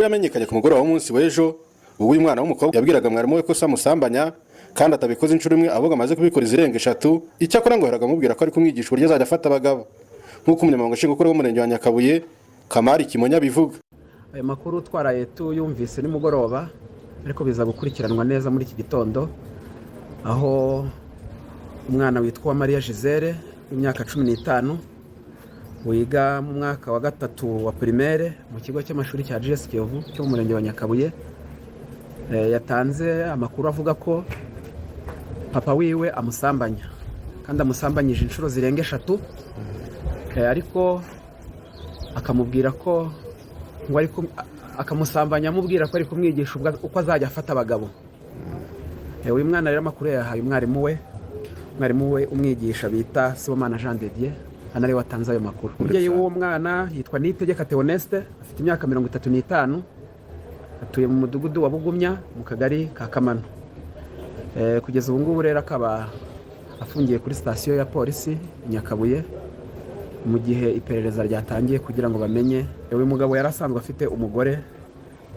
Yamenyekanye ku mugoroba w'umunsi w'ejo ubwo uyu mwana w'umukobwa yabwiraga mwarimu we ko samusambanya kandi atabikoze inshuro imwe ahubwo amaze kubikora izirenga 3. Icyakora ngo yaraga amubwira ko ari kumwigisha uburyo azajya afata abagabo nk'uko umunyamabanga nshingwabikorwa w'umurenge wa Nyakabuye Kamari Kimonya bivuga. Ayo makuru twaraye tuyumvise nimugoroba ariko biza gukurikiranwa neza muri iki gitondo aho umwana witwa Maria Giselle w'imyaka 15 wiga mu mwaka wa 3 wa primaire mu kigo cy'amashuri cya GS Kiyovu cyo mu murenge wa Nyakabuye yatanze amakuru avuga ko papa wiwe amusambanya kandi amusambanyije inshuro zirenga 3 ariko akamubwira ko ngo ariko akamusambanya amubwira ko ari kumwigisha uko azajya afata abagabo. Uyu mwana rero amakuru yahaye umwarimu we umwigisha bita Sibomana Jean de Dieu anari watanze ayo makuru. Umubyeyi w'uwo mwana yitwa Niyitegeka Theoneste afite imyaka 35 atuye mu mudugudu wa Bugumya mu kagari ka Kamano. Kugeza ubu ngubu rero akaba afungiye kuri station ya polisi Nyakabuye mu gihe iperereza ryatangiye kugira ngo bamenye uyu mugabo yarasanzwe afite umugore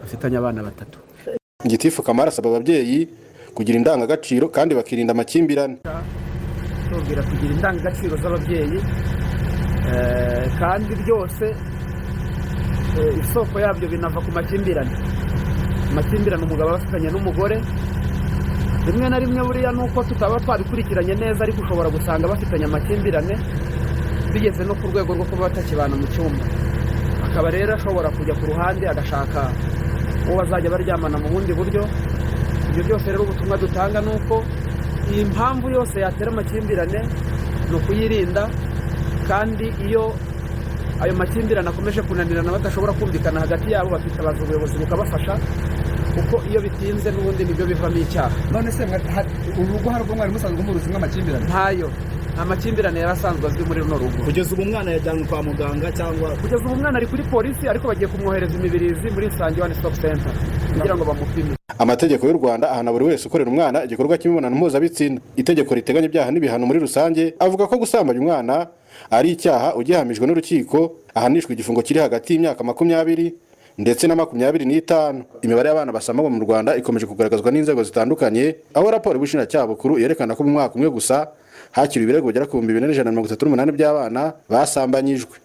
afitanye abana 3. Gitifu Kamara asaba ababyeyi kugira indangagaciro kandi bakirinda amakimbirane. Tubwira kugira indangagaciro z'ababyeyi kandi byose isoko yabyo binava ku makimbirane. Amakimbirane umugabo afitanye n'umugore rimwe na rimwe buriya nuko tutaba twabikurikiranye neza ariko ushobora gusanga bafitanye amakimbirane bigeze no ku rwego rwo kuba batakibana mu cyumba. Akaba rero ashobora kujya ku ruhande agashaka uwo bazajya baryamana mu bundi buryo. Ibyo byose rero ubutumwa dutanga nuko iyi mpamvu yose yatera amakimbirane no kuyirinda kandi iyo ayo makimbirane akomeje kunanirana badashobora kumvikana hagati yabo bakitabaza ubuyobozi bukabafasha kuko iyo bitinze n'ubundi nibyo bivamo icyaha. None se urugo hari ubwo mwari musanzwe muruzi nk'amakimbirane? Ntayo amakimbirane yarasanzwe azwi muri runo rugo. Kugeza ubu umwana yajyanwe kwa muganga cyangwa? Kugeza ubu umwana ari kuri polisi ariko bagiye kumwohereza imibirizi muri Isange One Stop Center kugira ngo bamupime. Amategeko y'u Rwanda ahana buri wese ukorera umwana igikorwa cy'imibonano mpuzabitsina. Itegeko riteganya ibyaha n'ibihano muri rusange avuga ko gusambanya umwana ari icyaha ugihamijwe n'urukiko ahanishwa igifungo kiri hagati y'imyaka 20 ndetse na 25. Imibare y'abana basambanywa mu Rwanda ikomeje kugaragazwa n'inzego zitandukanye aho raporo y'ubushinjacyaha bukuru yerekana ko mu mwaka umwe gusa hakiriwe ibirego bigera ku 2138 by'abana basambanyijwe.